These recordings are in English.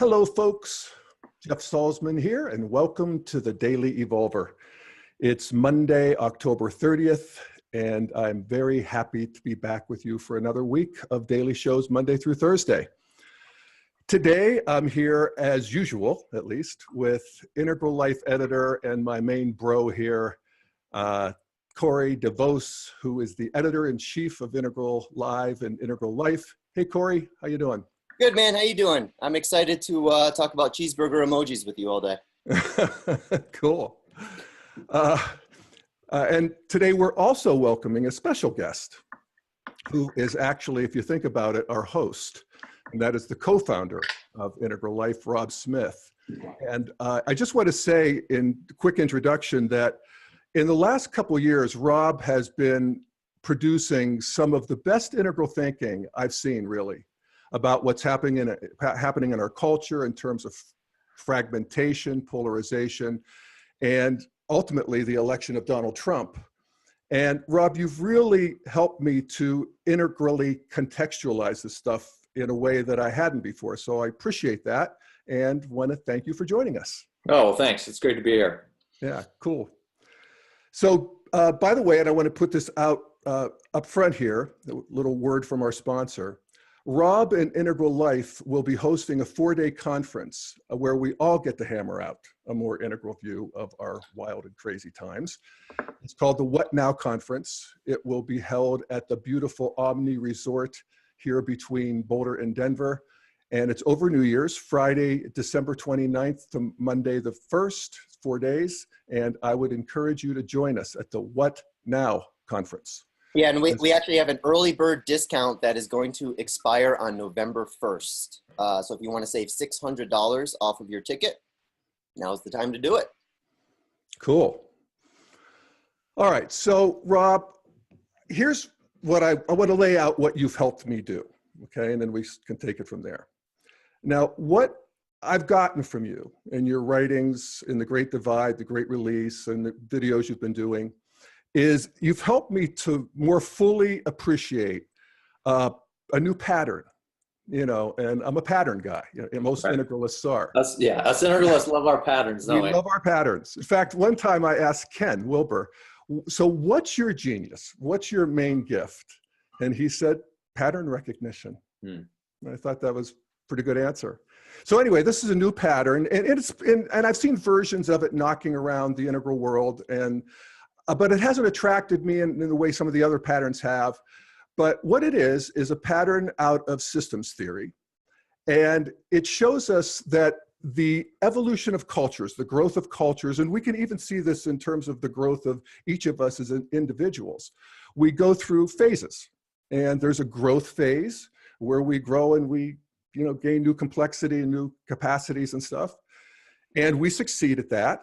Hello, folks. Jeff Salzman here, and welcome to the Daily Evolver. It's Monday, October 30th, and I'm very happy to be back with you for another week of daily shows, Monday through Thursday. Today, I'm here, as usual, at least, with Integral Life editor and my main bro here, Corey DeVos, who is the editor-in-chief of Integral Live and Integral Life. Hey, Corey, how you doing? Good, man. How you doing? I'm excited to talk about cheeseburger emojis with you all day. Cool. And today we're also welcoming a special guest who is actually, if you think about it, our host. And that is the co-founder of Integral Life, Robb Smith. And I just want to say in quick introduction that in the last couple of years, Robb has been producing some of the best integral thinking I've seen, really, about what's happening in our culture in terms of fragmentation, polarization, and ultimately the election of Donald Trump. And Robb, you've really helped me to integrally contextualize this stuff in a way that I hadn't before. So I appreciate that and want to thank you for joining us. Oh, well, thanks. It's great to be here. Yeah, cool. So by the way, and I want to put this out up front here, a little word from our sponsor. Robb and Integral Life will be hosting a 4-day conference where we all get to hammer out a more integral view of our wild and crazy times. It's called the What Now Conference. It will be held at the beautiful Omni Resort here between Boulder and Denver. And it's over New Year's, Friday, December 29th to Monday the 1st, 4 days. And I would encourage you to join us at the What Now Conference. Yeah, and we actually have an early bird discount that is going to expire on November 1st. So if you want to save $600 off of your ticket, now's the time to do it. Cool. All right, so Robb, here's what I want to lay out what you've helped me do, okay? And then we can take it from there. Now, what I've gotten from you in your writings in The Great Divide, The Great Release, and the videos you've been doing is you've helped me to more fully appreciate a new pattern, you know, and I'm a pattern guy. You know, most integralists are. Us integralists love our patterns, don't we? We love our patterns. In fact, one time I asked Ken Wilber, so what's your genius? What's your main gift? And he said, pattern recognition. And I thought that was a pretty good answer. So anyway, this is a new pattern, and I've seen versions of it knocking around the integral world, but it hasn't attracted me in the way some of the other patterns have. But what it is a pattern out of systems theory. And it shows us that the evolution of cultures, the growth of cultures, and we can even see this in terms of the growth of each of us as individuals. We go through phases, and there's a growth phase where we grow and we, you know, gain new complexity and new capacities and stuff. And we succeed at that.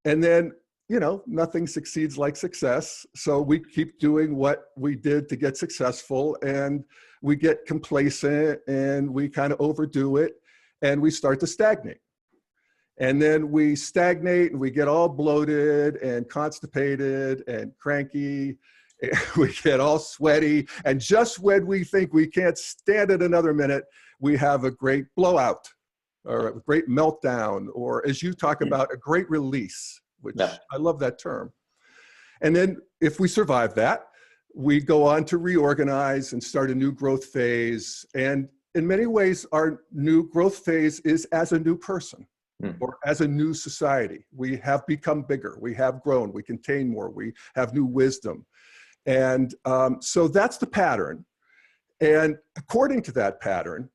And then, you know, nothing succeeds like success. So we keep doing what we did to get successful, and we get complacent and we kind of overdo it and we start to stagnate. And then we stagnate and we get all bloated and constipated and cranky. And we get all sweaty. And just when we think we can't stand it another minute, we have a great blowout or a great meltdown, or as you talk about, a great release. Which I love that term. And then if we survive that, we go on to reorganize and start a new growth phase. And in many ways, our new growth phase is as a new person or as a new society. We have become bigger, we have grown, we contain more, we have new wisdom. And so that's the pattern. And according to that pattern,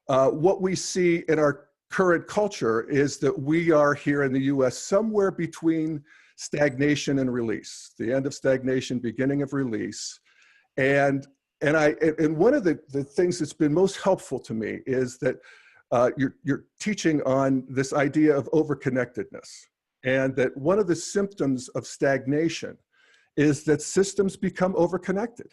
what we see in our current culture is that we are here in the US somewhere between stagnation and release, the end of stagnation, beginning of release. And one of the things that's been most helpful to me is that you're teaching on this idea of overconnectedness, and that one of the symptoms of stagnation is that systems become overconnected.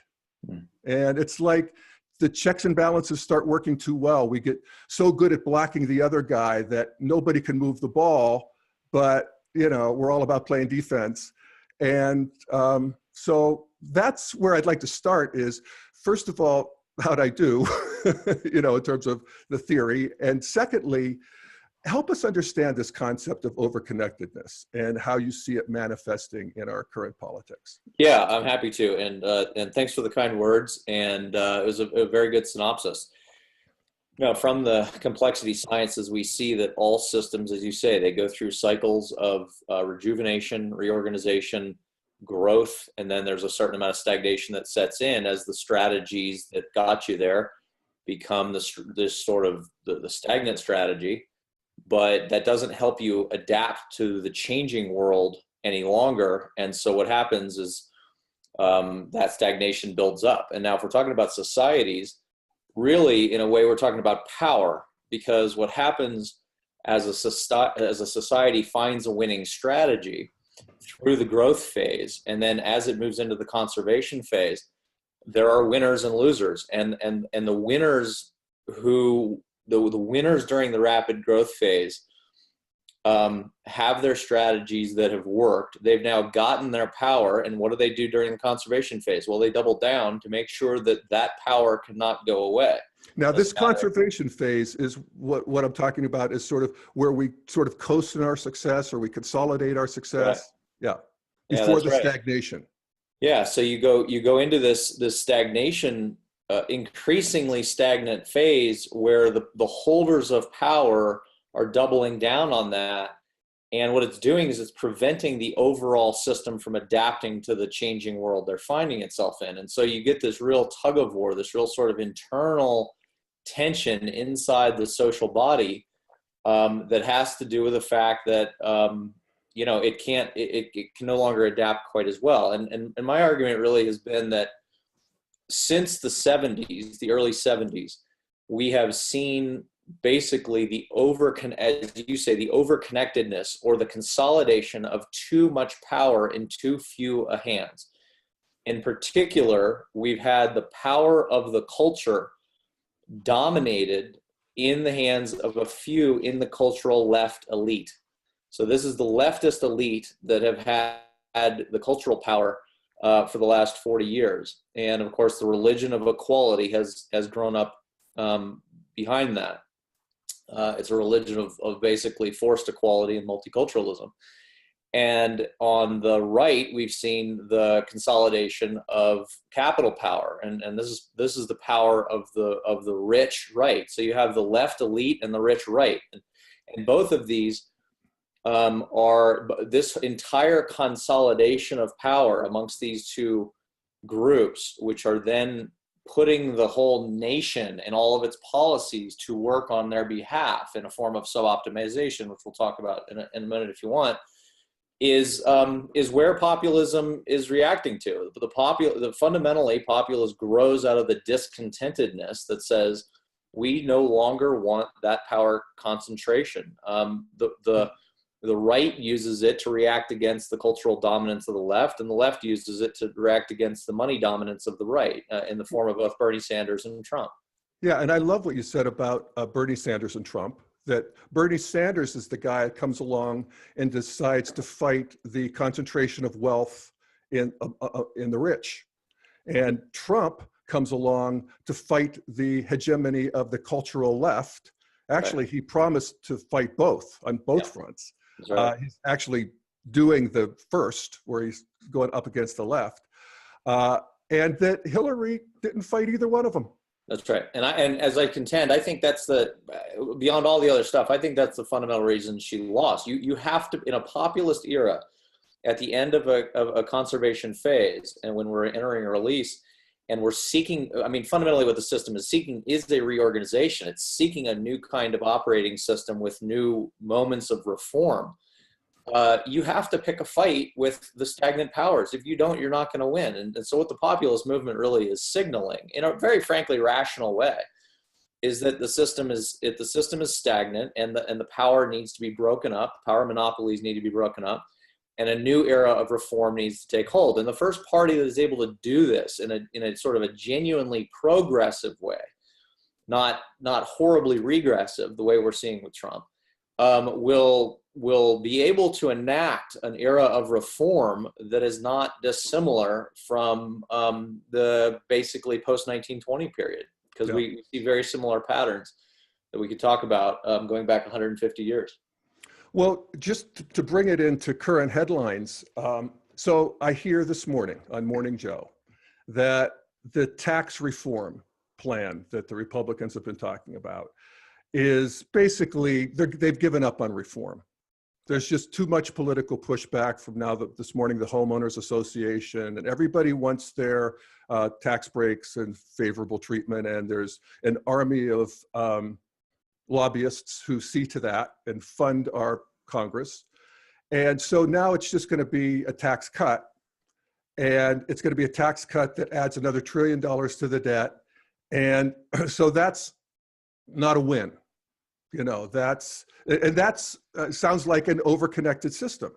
And it's like the checks and balances start working too well. We get so good at blocking the other guy that nobody can move the ball, but you know, we're all about playing defense. And so that's where I'd like to start is, first of all, how'd I do? you know, in terms of the theory. And secondly, help us understand this concept of overconnectedness and how you see it manifesting in our current politics. Yeah, I'm happy to. And thanks for the kind words. And it was a very good synopsis. Now, from the complexity sciences, we see that all systems, as you say, they go through cycles of rejuvenation, reorganization, growth, and then there's a certain amount of stagnation that sets in as the strategies that got you there become this sort of the stagnant strategy. But that doesn't help you adapt to the changing world any longer. And so what happens is that stagnation builds up. And now if we're talking about societies, really, in a way, we're talking about power, because what happens as a society finds a winning strategy through the growth phase, and then as it moves into the conservation phase, there are winners and losers, and the winners the winners during the rapid growth phase have their strategies that have worked. They've now gotten their power, and what do they do during the conservation phase? Well, they double down to make sure that that power cannot go away. Now, this conservation phase is what I'm talking about, is sort of where we sort of coast in our success, or we consolidate our success. Right. Yeah, before the stagnation. Yeah, so you go into this stagnation, increasingly stagnant phase where the holders of power are doubling down on that. And what it's doing is it's preventing the overall system from adapting to the changing world they're finding itself in. And so you get this real tug of war, this real sort of internal tension inside the social body that has to do with the fact that, you know, it can no longer adapt quite as well. And my argument really has been that since the 70s, the early 70s, we have seen basically as you say, the overconnectedness or the consolidation of too much power in too few hands. In particular, we've had the power of the culture dominated in the hands of a few in the cultural left elite. So this is the leftist elite that have had the cultural power for the last 40 years. And of course, the religion of equality has grown up behind that. It's a religion of basically forced equality and multiculturalism. And on the right, we've seen the consolidation of capital power, and this is the power of the rich right. So you have the left elite and the rich right, and both of these are this entire consolidation of power amongst these two groups, which are then putting the whole nation and all of its policies to work on their behalf in a form of sub-optimization, which we'll talk about in a minute if you want, is where populism is reacting to. Fundamentally, populism grows out of the discontentedness that says we no longer want that power concentration. The right uses it to react against the cultural dominance of the left, and the left uses it to react against the money dominance of the right in the form of both Bernie Sanders and Trump. Yeah, and I love what you said about Bernie Sanders and Trump, that Bernie Sanders is the guy that comes along and decides to fight the concentration of wealth in the rich. And Trump comes along to fight the hegemony of the cultural left. Actually, right. He promised to fight both on both fronts. Right. He's actually doing the first, where he's going up against the left, and that Hillary didn't fight either one of them. That's right. And as I contend, I think that's beyond all the other stuff, I think that's the fundamental reason she lost. You have to, in a populist era, at the end of a conservation phase, and when we're entering a release, and we're seeking, I mean, fundamentally what the system is seeking is a reorganization. It's seeking a new kind of operating system with new moments of reform. You have to pick a fight with the stagnant powers. If you don't, you're not going to win. And so what the populist movement really is signaling, in a very frankly rational way, is that the system is stagnant, and the power needs to be broken up. Power monopolies need to be broken up, and a new era of reform needs to take hold. And the first party that is able to do this in a sort of a genuinely progressive way, not horribly regressive, the way we're seeing with Trump, will be able to enact an era of reform that is not dissimilar from the basically post-1920 period. because we see very similar patterns that we could talk about going back 150 years. Well, just to bring it into current headlines, so I hear this morning on Morning Joe that the tax reform plan that the Republicans have been talking about is basically, they've given up on reform. There's just too much political pushback from this morning, the Homeowners Association, and everybody wants their tax breaks and favorable treatment. And there's an army of lobbyists who see to that and fund our Congress. And so now it's just going to be a tax cut. And it's going to be a tax cut that adds another $1 trillion to the debt. And so that's not a win. You know, sounds like an overconnected system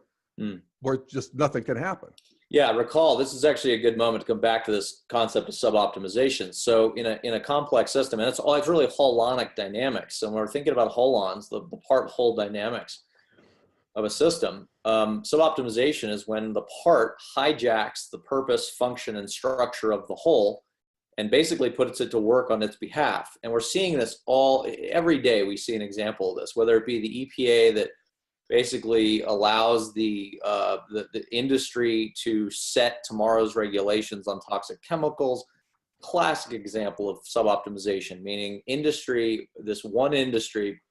where just nothing can happen. Yeah, recall, this is actually a good moment to come back to this concept of suboptimization. So in a complex system, and it's really holonic dynamics. So when we're thinking about holons, the part-whole dynamics of a system, suboptimization is when the part hijacks the purpose, function, and structure of the whole and basically puts it to work on its behalf. And we're seeing this every day. We see an example of this, whether it be the EPA that basically allows the industry to set tomorrow's regulations on toxic chemicals. Classic example of suboptimization, meaning this one industry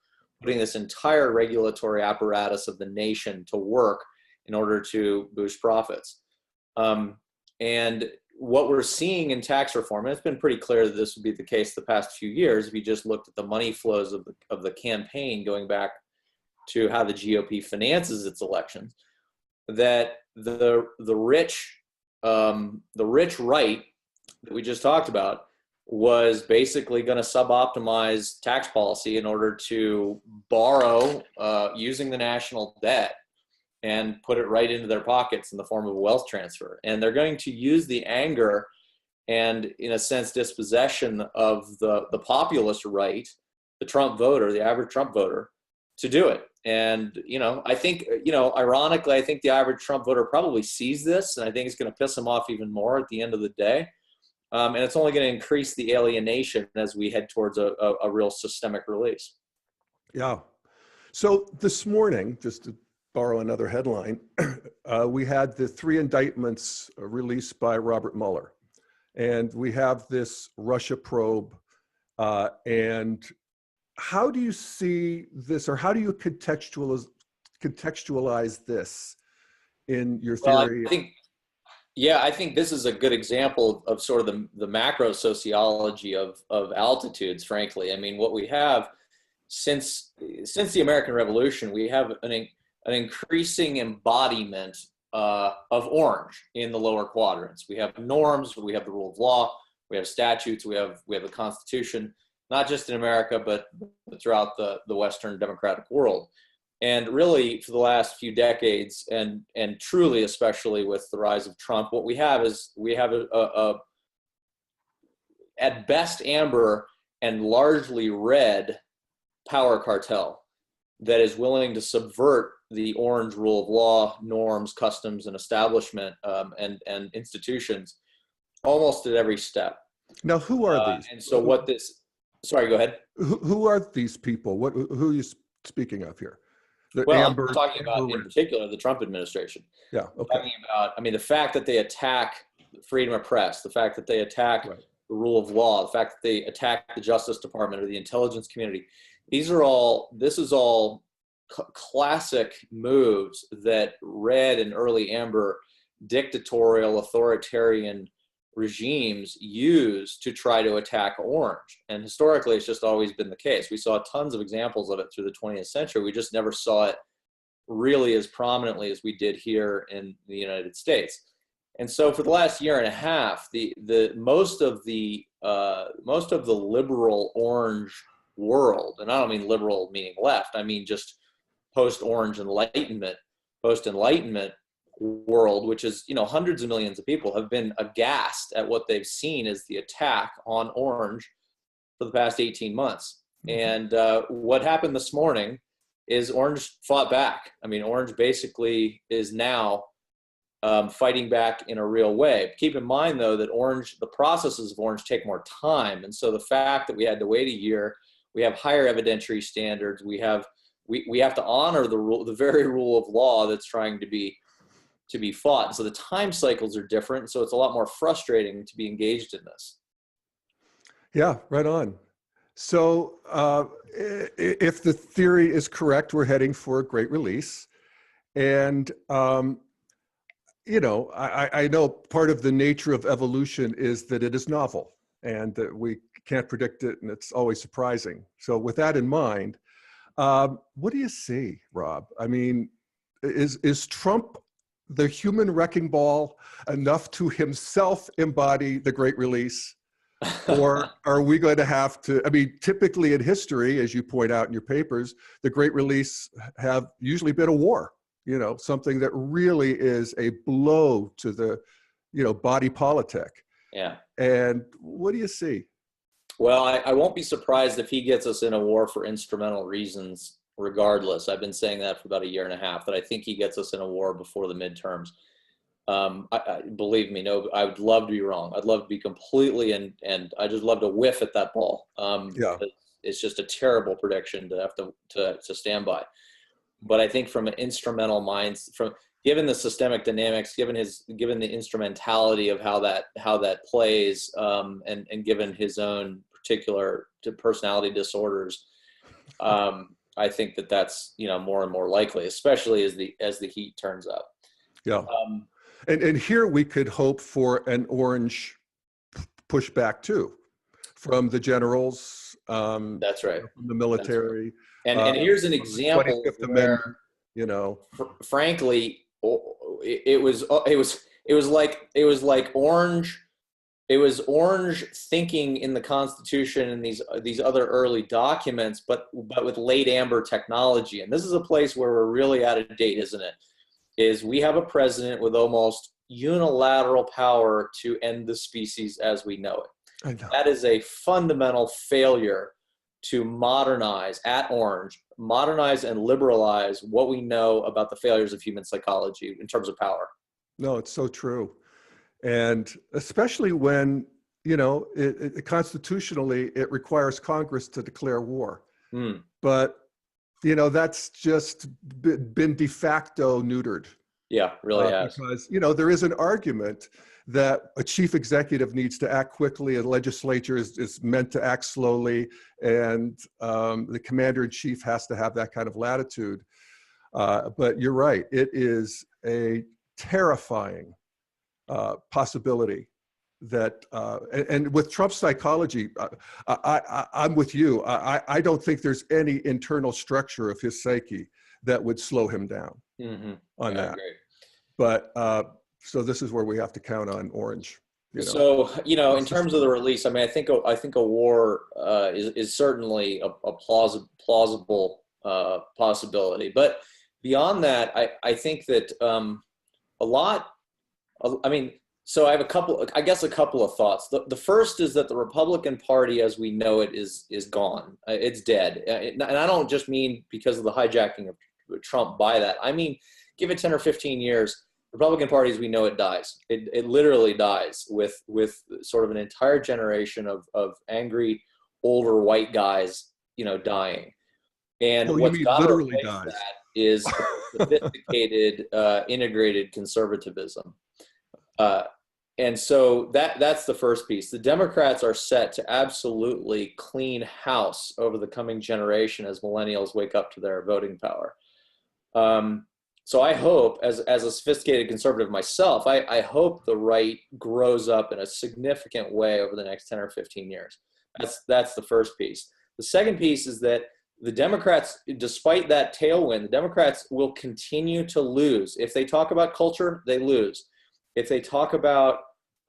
putting this entire regulatory apparatus of the nation to work in order to boost profits. And what we're seeing in tax reform, and it's been pretty clear that this would be the case the past few years, if you just looked at the money flows of the campaign going back to how the GOP finances its elections, that the rich right that we just talked about was basically going to suboptimize tax policy in order to borrow using the national debt and put it right into their pockets in the form of a wealth transfer. And they're going to use the anger and, in a sense, dispossession of the populist right, the Trump voter, the average Trump voter, to do it. And, I think, ironically, I think the average Trump voter probably sees this, and I think it's going to piss him off even more at the end of the day. And it's only going to increase the alienation as we head towards a real systemic release. Yeah. So this morning, just to borrow another headline, we had the 3 indictments released by Robert Mueller. And we have this Russia probe. And how do you see this, or how do you contextualize this in your theory? Well, I think this is a good example of sort of the macro sociology of altitudes, frankly. I mean, what we have since the American Revolution, we have an increasing embodiment of orange in the lower quadrants. We have norms, we have the rule of law, we have statutes, we have the Constitution, not just in America, but throughout the Western democratic world. And really, for the last few decades, and truly, especially with the rise of Trump, what we have is a at best amber and largely red power cartel that is willing to subvert the orange rule of law, norms, customs, and establishment and institutions almost at every step. Now, who are these? And so sorry, go ahead. Who are these people? Who are you speaking of here? I'm talking about, in particular, the Trump administration. Yeah, okay. Talking about, the fact that they attack freedom of press, the fact that they attack the rule of law, the fact that they attack the Justice Department or the intelligence community. This is all classic moves that red and early amber dictatorial authoritarian regimes use to try to attack orange. And historically, it's just always been the case. We saw tons of examples of it through the 20th century. We just never saw it really as prominently as we did here in the United States. And so for the last year and a half, most of the liberal orange world, and I don't mean liberal meaning left, I mean just post-orange enlightenment, post-enlightenment world, which is, hundreds of millions of people have been aghast at what they've seen as the attack on orange for the past 18 months. And what happened this morning is orange fought back. I mean, orange basically is now fighting back in a real way. Keep in mind, though, that the processes of Orange take more time. And so the fact that we had to wait a year, we have higher evidentiary standards, we have to honor the very rule of law that's trying to be fought. And so the time cycles are different. So it's a lot more frustrating to be engaged in this. Yeah, right on. So if the theory is correct, we're heading for a great release. And, you know, I know part of the nature of evolution is that it is novel and that we can't predict it, and it's always surprising. So with that in mind, what do you see, Robb? I mean, is Trump the human wrecking ball enough to himself embody the great release? Or are we going to have to, I mean, typically in history, as you point out in your papers, the great release have usually been a war, you know, something that really is a blow to the, you know, body politic. Yeah. And what do you see? Well, I won't be surprised if he gets us in a war for instrumental reasons, regardless. I've been saying that for about a year and a half, that I think he gets us in a war before the midterms. Believe me, no, I would love to be wrong. I'd love to be completely, and I just love to whiff at that ball. Yeah. It's just a terrible prediction to have to stand by. But I think from an instrumental minds, given the systemic dynamics, given the instrumentality of how that plays, and given his own particular personality disorders, I think that's, you know, more and more likely, especially as the heat turns up. Yeah. And here we could hope for an Orange pushback too, from the generals. That's right. From the military. And here's an example where, you know, frankly, it was like Orange. It was Orange thinking in the Constitution and these other early documents, but with late amber technology. And this is a place where we're really out of date, isn't it? Is we have a president with almost unilateral power to end the species as we know it. I know. That is a fundamental failure to modernize and liberalize what we know about the failures of human psychology in terms of power. No, it's so true. And especially when, you know, it constitutionally, it requires Congress to declare war. But, you know, that's just been de facto neutered. Yeah, really has. Because, you know, there is an argument that a chief executive needs to act quickly, and legislature is meant to act slowly, and the commander in chief has to have that kind of latitude. But you're right, it is a terrifying possibility that, and with Trump's psychology, I'm with you. I don't think there's any internal structure of his psyche that would slow him down on that. Great. But so this is where we have to count on Orange. You know? So, you know, in terms of the release, I mean, I think a war is certainly a plausible possibility. But beyond that, I think that so I have a couple of thoughts. The first is that the Republican Party, as we know it, is gone. It's dead. And I don't just mean because of the hijacking of Trump by that. I mean, give it 10 or 15 years, the Republican Party, as we know it, dies. It literally dies with sort of an entire generation of angry, older white guys, you know, dying. And what's got to replace that is sophisticated, integrated conservatism. And so that's the first piece. The Democrats are set to absolutely clean house over the coming generation as millennials wake up to their voting power. So I hope, as a sophisticated conservative myself, I hope the right grows up in a significant way over the next 10 or 15 years. That's the first piece. The second piece is that the Democrats, despite that tailwind, the Democrats will continue to lose. If they talk about culture, they lose. If they talk about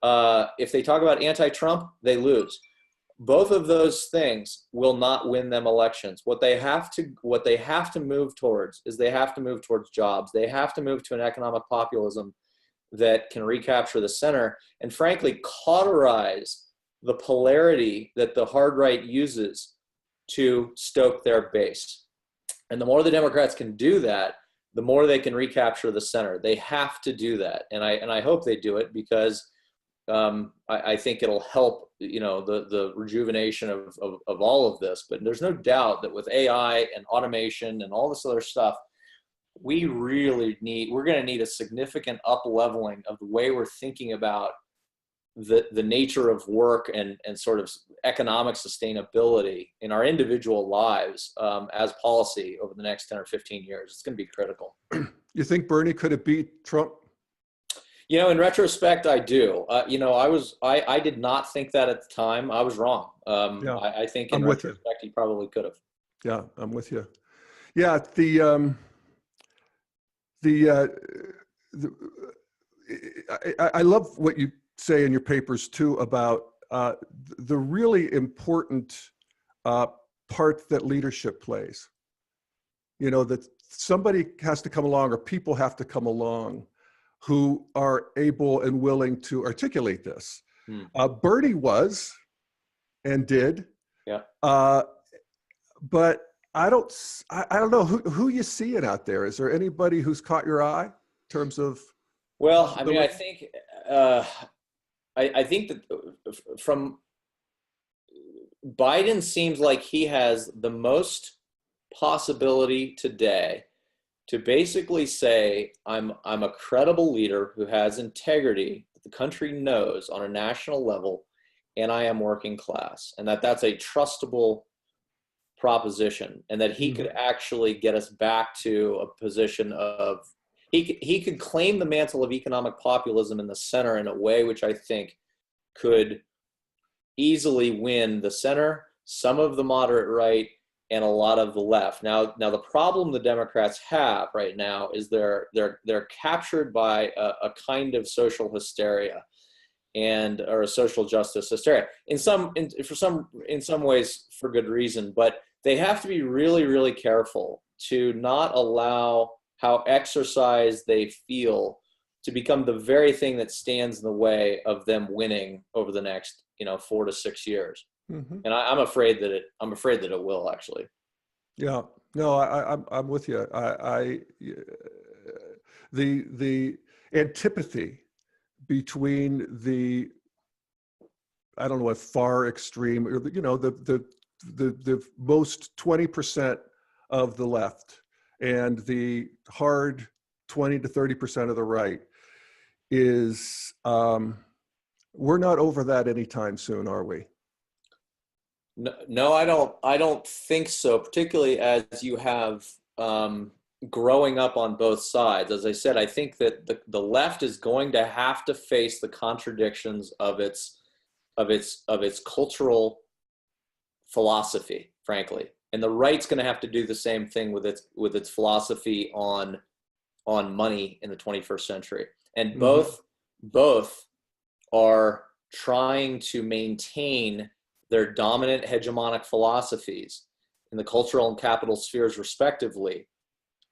anti-Trump, they lose. Both of those things will not win them elections. What they have to move towards is they have to move towards jobs. They have to move to an economic populism that can recapture the center and, frankly, cauterize the polarity that the hard right uses to stoke their base. And the more the Democrats can do that, the more they can recapture the center. They have to do that, and I hope they do it, because I think it'll help, the rejuvenation of all of this. But there's no doubt that with AI and automation and all this other stuff, we're going to need a significant up-leveling of the way we're thinking about the nature of work and sort of economic sustainability in our individual lives as policy over the next 10 or 15 years. It's going to be critical. You think Bernie could have beat Trump? In retrospect, I do. I did not think that at the time. I was wrong. Yeah, I think in retrospect, he probably could have. Yeah, I'm with you. Yeah, I love what you say in your papers too about the really important part that leadership plays. That somebody has to come along, or people have to come along who are able and willing to articulate this. Bernie was and did. Yeah. But I don't know who you see it out there. Is there anybody who's caught your eye in terms of? Well, I mean, I think that from Biden seems like he has the most possibility today to basically say, I'm a credible leader who has integrity that the country knows on a national level, and I am working class, and that's a trustable proposition, and that he could actually get us back to a position of, he could claim the mantle of economic populism in the center in a way which I think could easily win the center, some of the moderate right, and a lot of the left. Now the problem the Democrats have right now is they're captured by a kind of social hysteria, or a social justice hysteria. In some ways for good reason, but they have to be really, really careful to not allow how exercised they feel to become the very thing that stands in the way of them winning over the next 4 to 6 years. And I'm afraid that it will actually. Yeah. No, I'm with you. The antipathy between the, I don't know, a far extreme, or the most 20% of the left and the hard 20 to 30% of the right is, we're not over that anytime soon, are we? No, I don't think so, particularly as you have growing up on both sides. As I said, I think that the left is going to have to face the contradictions of its cultural philosophy, frankly, and the right's going to have to do the same thing with its philosophy on money in the 21st century. And both are trying to maintain their dominant hegemonic philosophies in the cultural and capital spheres respectively,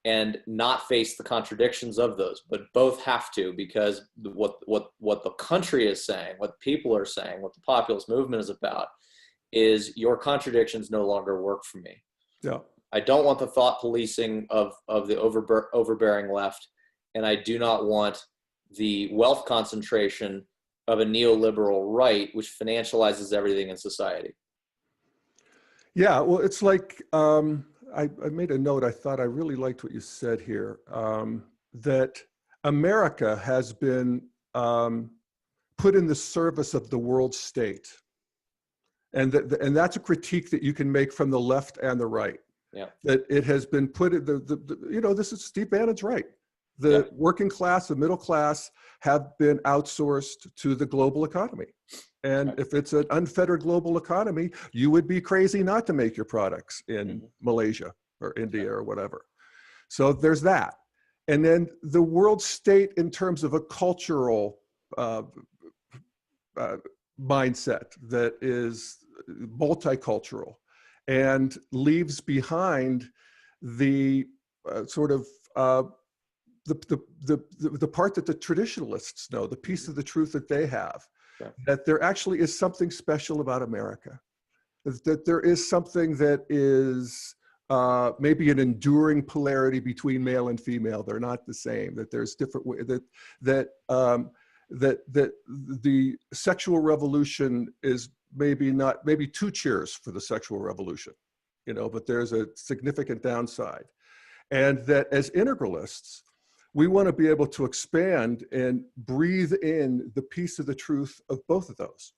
and not face the contradictions of those. But both have to, because what the country is saying, what people are saying, what the populist movement is about, is your contradictions no longer work for me. Yeah. I don't want the thought policing of the overbearing left, and I do not want the wealth concentration of a neoliberal right, which financializes everything in society. Yeah, well, it's like, I made a note, I thought I really liked what you said here, that America has been put in the service of the world state. And that's a critique that you can make from the left and the right. Yeah. That it has been put in this is Steve Bannon's right. The working class, the middle class have been outsourced to the global economy. And if it's an unfettered global economy, you would be crazy not to make your products in Malaysia or India or whatever. So there's that. And then the world state in terms of a cultural mindset that is multicultural and leaves behind the sort of the part that the traditionalists know, the piece of the truth that they have, that there actually is something special about America, that there is something that is maybe an enduring polarity between male and female. They're not the same. That there's different that the sexual revolution is maybe two cheers for the sexual revolution, but there's a significant downside, and that as integralists, we want to be able to expand and breathe in the piece of the truth of both of those.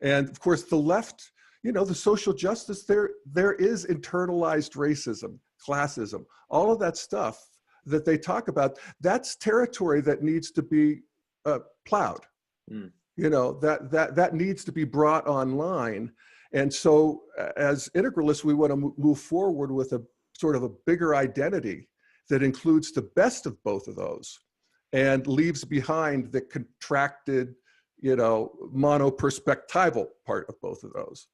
And of course, the left, the social justice, there is internalized racism, classism, all of that stuff that they talk about. That's territory that needs to be plowed. That needs to be brought online. And so as integralists, we want to move forward with a sort of a bigger identity that includes the best of both of those and leaves behind the contracted, monoperspectival part of both of those.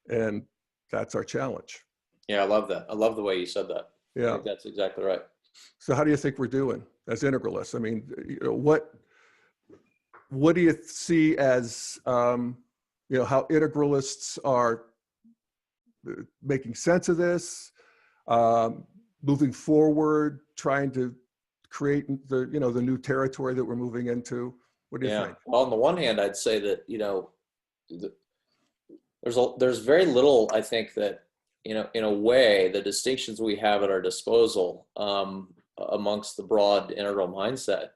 And that's our challenge. Yeah, I love that. I love the way you said that. Yeah, I think that's exactly right. So how do you think we're doing as integralists? I mean, what do you see as, how integralists are making sense of this, moving forward, trying to create the new territory that we're moving into? What do you think? Well, on the one hand, I'd say that, there's very little, I think, that, in a way, the distinctions we have at our disposal amongst the broad integral mindset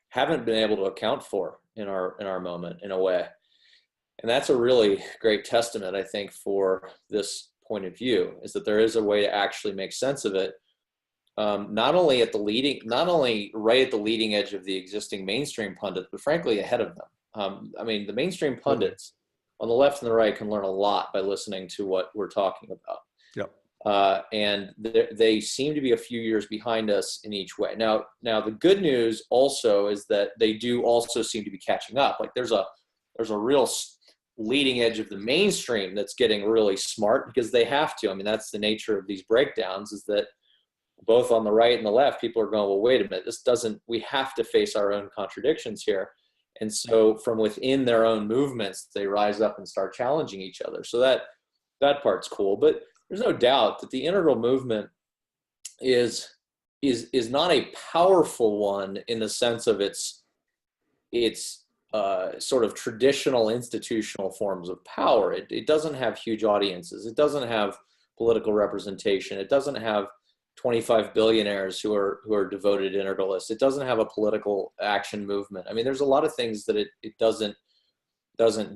haven't been able to account for in our moment, in a way. And that's a really great testament, I think, for this point of view, is that there is a way to actually make sense of it, not only right at the leading edge of the existing mainstream pundits, but frankly ahead of them. I mean, the mainstream pundits on the left and the right can learn a lot by listening to what we're talking about. Yep. And they seem to be a few years behind us in each way. Now the good news also is that they do also seem to be catching up. Like there's a real leading edge of the mainstream that's getting really smart, because they have to. I mean, that's the nature of these breakdowns, is that both on the right and the left, people are going, well, wait a minute, we have to face our own contradictions here. And so from within their own movements, they rise up and start challenging each other. So that part's cool. But there's no doubt that the integral movement is not a powerful one in the sense of its sort of traditional institutional forms of power. It doesn't have huge audiences. It doesn't have political representation. It doesn't have 25 billionaires who are devoted integralists. It doesn't have a political action movement. I mean, there's a lot of things that it doesn't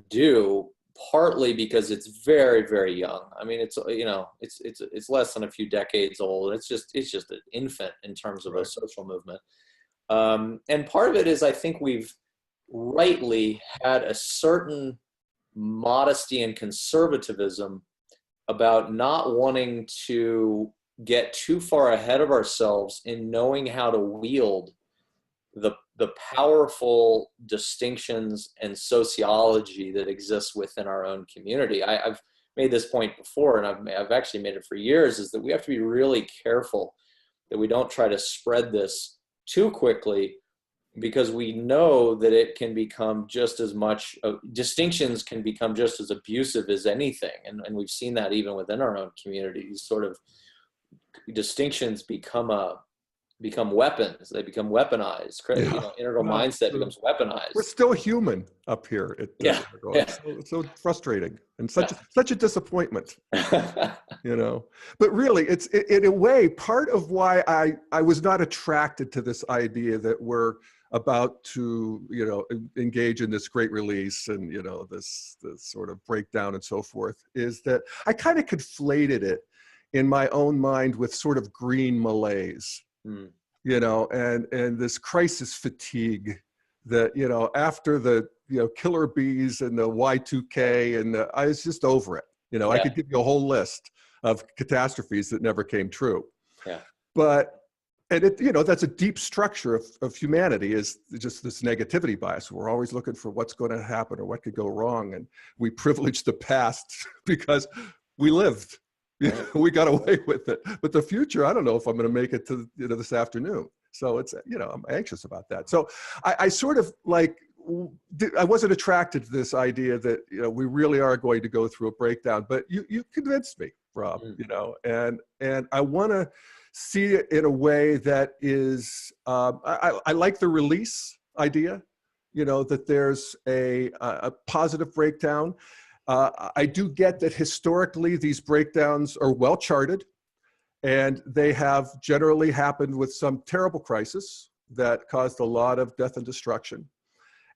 do, partly because it's very, very young. I mean, it's less than a few decades old. It's just an infant in terms of a social movement. And part of it is, I think we've rightly had a certain modesty and conservatism about not wanting to get too far ahead of ourselves in knowing how to wield the powerful distinctions and sociology that exists within our own community. I've made this point before, and I've actually made it for years, is that we have to be really careful that we don't try to spread this too quickly, because we know that it can become just as much, distinctions can become just as abusive as anything. And we've seen that even within our own communities. Sort of distinctions become weapons. They become weaponized. Integral mindset becomes weaponized. We're still human up here. It's so frustrating and such a disappointment. But really, it's in a way part of why I was not attracted to this idea that we're about to engage in this great release and this sort of breakdown and so forth, is that I kind of conflated it in my own mind with sort of green malaise, and this crisis fatigue that, after the, killer bees and the Y2K, and I was just over it. I could give you a whole list of catastrophes that never came true. Yeah. And that's a deep structure of humanity, is just this negativity bias. We're always looking for what's going to happen or what could go wrong. And we privilege the past because we lived. We got away with it, but the future, I don't know if I'm going to make it to this afternoon. So it's I'm anxious about that. So I sort of like I wasn't attracted to this idea that, you know, we really are going to go through a breakdown, but you convinced me, Rob, you know, and I want to see it in a way that is, I like the release idea, you know, that there's a positive breakdown. I do get that historically these breakdowns are well charted, and they have generally happened with some terrible crisis that caused a lot of death and destruction.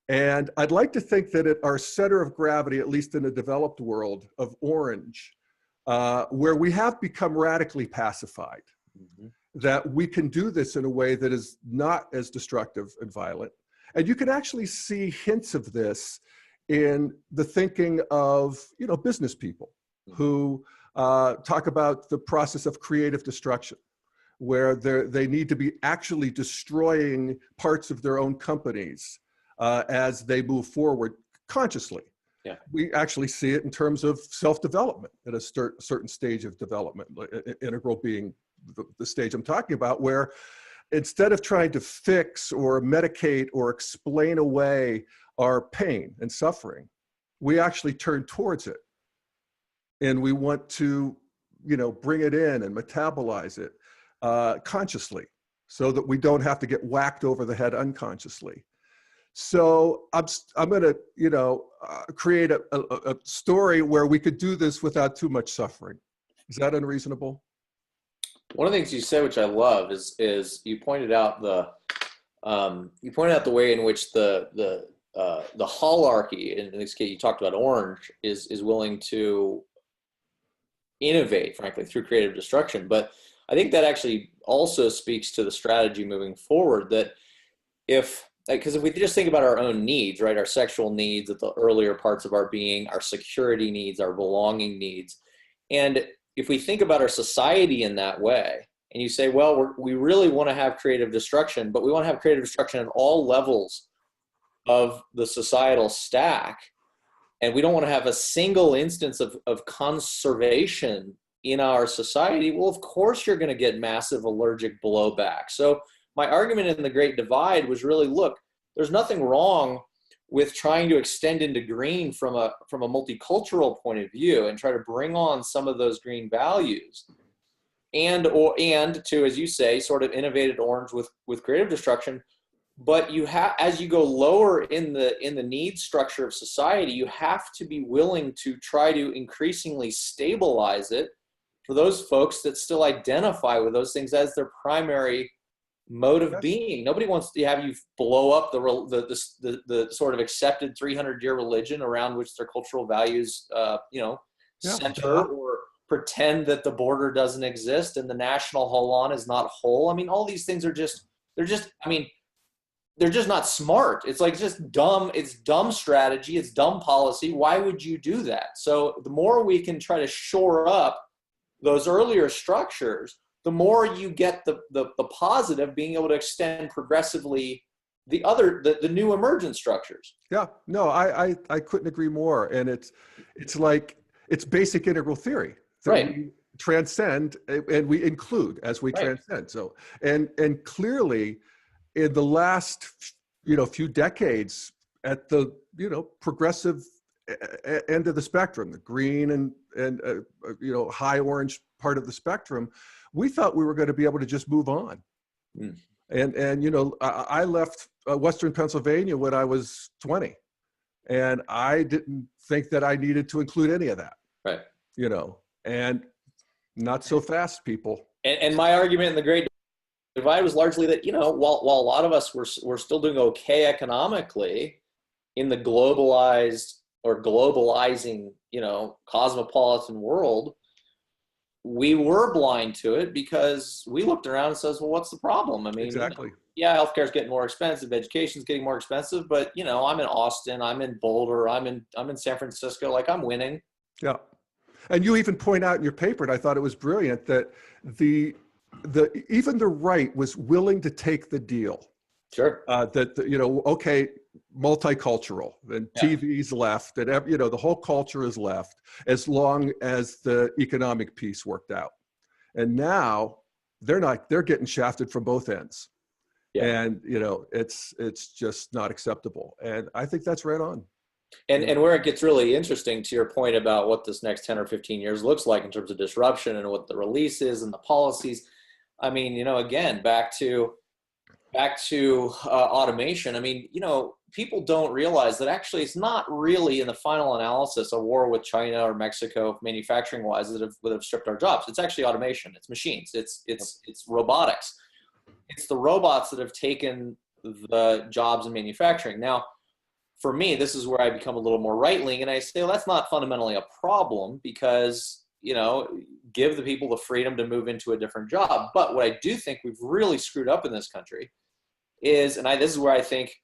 And I'd like to think that at our center of gravity, at least in the developed world of orange, where we have become radically pacified, that we can do this in a way that is not as destructive and violent. And you can actually see hints of this in the thinking of, you know, business people who talk about the process of creative destruction, where they need to be actually destroying parts of their own companies as they move forward consciously. Yeah. We actually see it in terms of self-development at a certain stage of development, integral being the stage I'm talking about, where instead of trying to fix or medicate or explain away our pain and suffering, we actually turn towards it. And we want to, you know, bring it in and metabolize it consciously so that we don't have to get whacked over the head unconsciously. So I'm going to, you know, create a story where we could do this without too much suffering. Is that unreasonable? One of the things you said, which I love, is you pointed out the way in which the hierarchy, in this case you talked about orange, is willing to innovate, frankly, through creative destruction. But I think that actually also speaks to the strategy moving forward, that because if we just think about our own needs, right, our sexual needs at the earlier parts of our being, our security needs, our belonging needs, and if we think about our society in that way, and you say, well, we really want to have creative destruction, but we want to have creative destruction at all levels of the societal stack, and we don't want to have a single instance of conservation in our society, well, of course you're going to get massive allergic blowback. So my argument in The Great Divide was really, look, there's nothing wrong with trying to extend into green from a multicultural point of view and try to bring on some of those green values, and to, as you say, sort of innovated orange with creative destruction. But you have, as you go lower in the needs structure of society, you have to be willing to try to increasingly stabilize it for those folks that still identify with those things as their primary mode of being. Nobody wants to have you blow up the sort of accepted 300-year religion around which their cultural values, center, or pretend that the border doesn't exist and the national hold-on is not whole. I mean, all these things are they're just not smart. It's like just dumb. It's dumb strategy. It's dumb policy. Why would you do that? So the more we can try to shore up those earlier structures, the more you get the positive, being able to extend progressively the new emergent structures. Yeah, no, I couldn't agree more. And it's like, it's basic integral theory. Right. We transcend and we include as we transcend. So, and clearly in the last, few decades at the, progressive end of the spectrum, the green and high orange part of the spectrum, we thought we were going to be able to just move on. And I left Western Pennsylvania when I was 20, and I didn't think that I needed to include any of that. Right. And not so fast, people. And my argument in The Great Divide was largely that, while a lot of us were still doing okay economically in the globalized or globalizing, cosmopolitan world, we were blind to it because we looked around and says, well, what's the problem? I mean, exactly. Healthcare is getting more expensive, education's getting more expensive, but I'm in Austin, I'm in Boulder, I'm in San Francisco, like I'm winning. Yeah. And you even point out in your paper, and I thought it was brilliant, that even the right was willing to take the deal. Sure. Okay, multicultural, and TV's left, and the whole culture is left as long as the economic piece worked out. And now they're getting shafted from both ends. Yeah. And, you know, it's just not acceptable. And I think that's right on. And where it gets really interesting, to your point about what this next 10 or 15 years looks like in terms of disruption and what the release is and the policies. I mean, you know, again, back to automation. I mean, you know, people don't realize that actually it's not really, in the final analysis, a war with China or Mexico, manufacturing wise, that have stripped our jobs. It's actually automation. It's machines. It's robotics. It's the robots that have taken the jobs in manufacturing. Now, for me, this is where I become a little more right-leaning, and I say, well, that's not fundamentally a problem, because, you know, give the people the freedom to move into a different job. But what I do think we've really screwed up in this country is, and this is where I think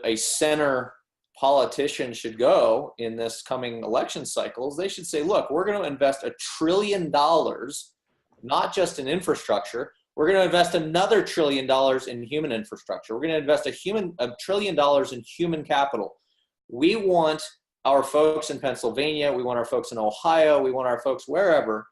a center politician should go in this coming election cycles. They should say, look, we're going to invest $1 trillion, not just in infrastructure. We're going to invest another $1 trillion in human infrastructure. We're going to invest $1 trillion in human capital. We want our folks in Pennsylvania, we want our folks in Ohio, we want our folks wherever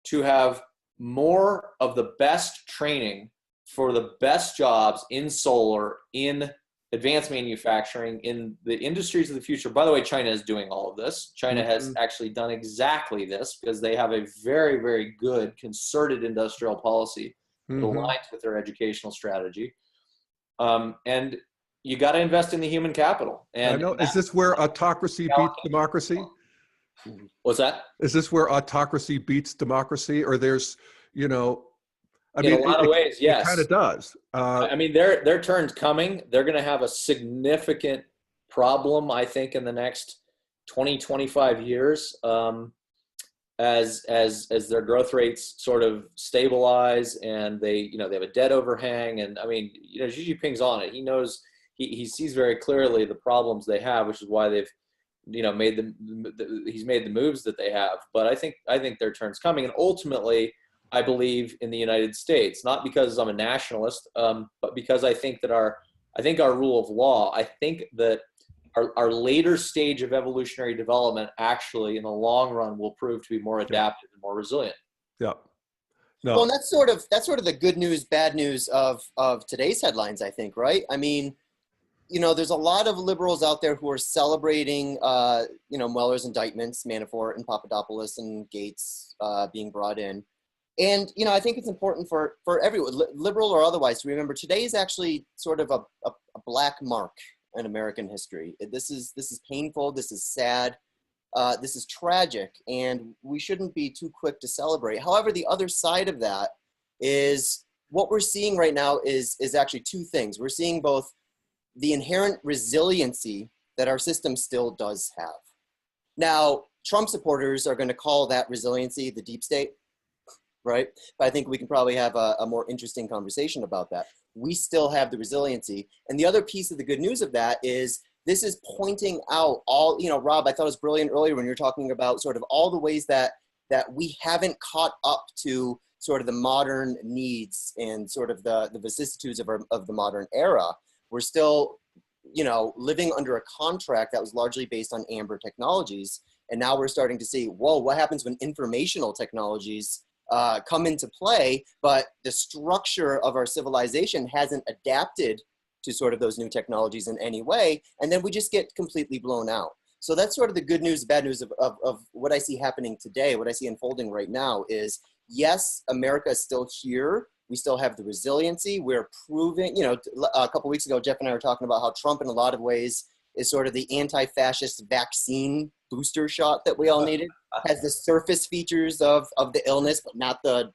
to have more of the best training for the best jobs in solar, in advanced manufacturing, in the industries of the future. By the way, China is doing all of this. China has actually done exactly this, because they have a very, very good concerted industrial policy that aligns with their educational strategy. And you got to invest in the human capital. And I know. Is this where autocracy beats democracy? What's that? Is this where autocracy beats democracy? Or there's, you know, I mean, in a lot of ways, yes. It kind of does. I mean, their turn's coming. They're going to have a significant problem, I think, in the next 20, 25 years, as their growth rates sort of stabilize, and they have a debt overhang. And I mean, you know, Xi Jinping's on it. He knows, he sees very clearly the problems they have, which is why they've, you know, he's made the moves that they have. But I think their turn's coming, and ultimately, I believe in the United States, not because I'm a nationalist, but because I think our rule of law, I think that our later stage of evolutionary development actually in the long run will prove to be more adaptive and more resilient. Yeah. No. Well, and that's sort of the good news, bad news of today's headlines, I think, right? I mean, you know, there's a lot of liberals out there who are celebrating, you know, Mueller's indictments, Manafort and Papadopoulos and Gates being brought in. And, you know, I think it's important for everyone, liberal or otherwise, to remember today is actually sort of a black mark in American history. This is painful. This is sad. This is tragic, and we shouldn't be too quick to celebrate. However, the other side of that is what we're seeing right now is actually two things. We're seeing both the inherent resiliency that our system still does have. Now, Trump supporters are going to call that resiliency the deep state, right? But I think we can probably have a more interesting conversation about that. We still have the resiliency. And the other piece of the good news of that is this is pointing out all, you know, Rob, I thought it was brilliant earlier when you were talking about sort of all the ways that we haven't caught up to sort of the modern needs and sort of the vicissitudes of the modern era. We're still, you know, living under a contract that was largely based on amber technologies. And now we're starting to see, whoa, what happens when informational technologies come into play, but the structure of our civilization hasn't adapted to sort of those new technologies in any way, and then we just get completely blown out. So that's sort of the good news, bad news of what I see happening today, what I see unfolding right now is, yes, America is still here. We still have the resiliency. We're proving, you know, a couple weeks ago, Jeff and I were talking about how Trump in a lot of ways is sort of the anti-fascist vaccine booster shot that we all needed. Has the surface features of the illness, but not the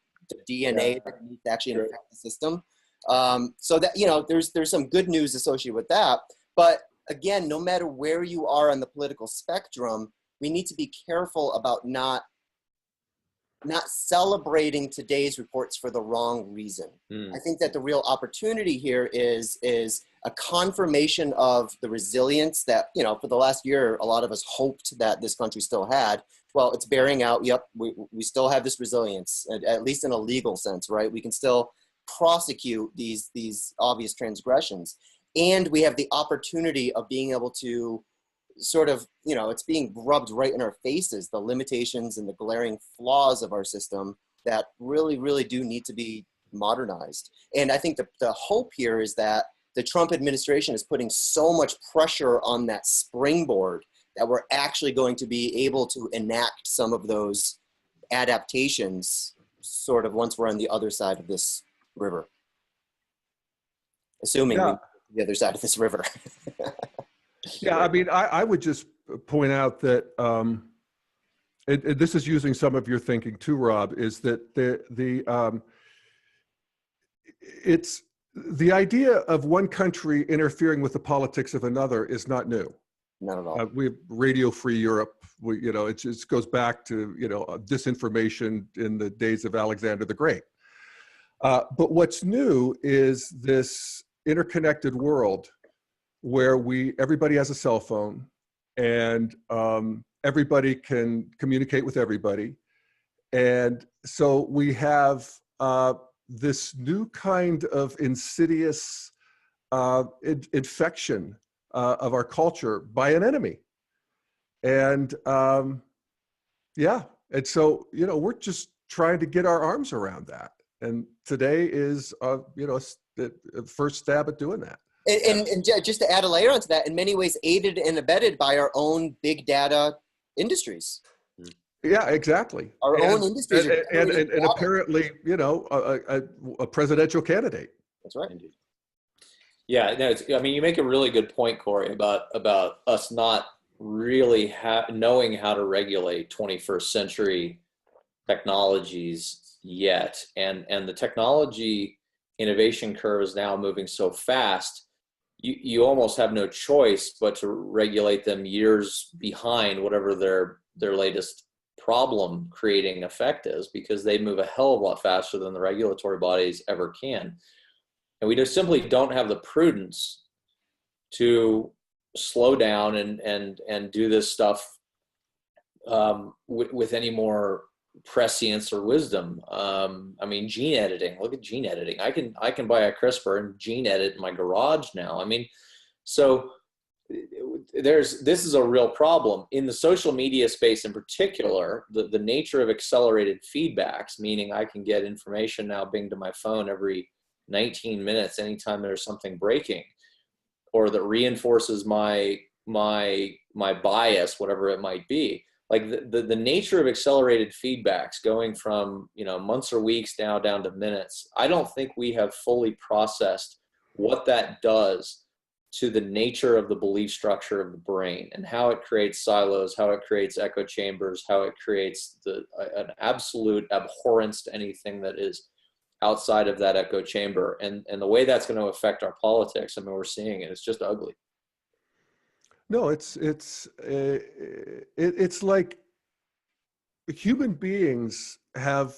DNA that needs to actually infect the system. So that, you know, there's some good news associated with that. But again, no matter where you are on the political spectrum, we need to be careful about not celebrating today's reports for the wrong reason. I think that the real opportunity here is a confirmation of the resilience that, you know, for the last year, a lot of us hoped that this country still had. Well, it's bearing out. Yep, we still have this resilience, at least in a legal sense, right? We can still prosecute these obvious transgressions. And we have the opportunity of being able to sort of, you know, it's being rubbed right in our faces, the limitations and the glaring flaws of our system that really, really do need to be modernized. And I think the hope here is that the Trump administration is putting so much pressure on that springboard that we're actually going to be able to enact some of those adaptations sort of once we're on the other side of this river. Assuming we're the other side of this river. Yeah, I mean, I would just point out that this is using some of your thinking too, Rob, is that it's the idea of one country interfering with the politics of another is not new. Not at all. We have Radio Free Europe. It just goes back to disinformation in the days of Alexander the Great. But what's new is this interconnected world where everybody has a cell phone, and everybody can communicate with everybody. And so we have this new kind of insidious infection of our culture by an enemy. And and so, we're just trying to get our arms around that. And today is, the first stab at doing that. And just to add a layer onto that, in many ways aided and abetted by our own big data industries. Yeah, exactly. Our own industries. And apparently, a presidential candidate. That's right. Yeah, no, you make a really good point, Corey, about us not really knowing how to regulate 21st century technologies yet. And the technology innovation curve is now moving so fast, you almost have no choice but to regulate them years behind whatever their latest problem creating effect is, because they move a hell of a lot faster than the regulatory bodies ever can. And we just simply don't have the prudence to slow down and do this stuff with any more prescience or wisdom. Gene editing. Look at gene editing. I can buy a CRISPR and gene edit in my garage now. So this is a real problem in the social media space in particular. The nature of accelerated feedbacks, meaning I can get information now bing to my phone every 19 minutes anytime there's something breaking, or that reinforces my bias, whatever it might be. Like the nature of accelerated feedbacks going from months or weeks now down to minutes. I don't think we have fully processed what that does to the nature of the belief structure of the brain, and how it creates silos, how it creates echo chambers, how it creates an absolute abhorrence to anything that is outside of that echo chamber, and the way that's going to affect our politics. We're seeing it. It's just ugly. No, it's like human beings have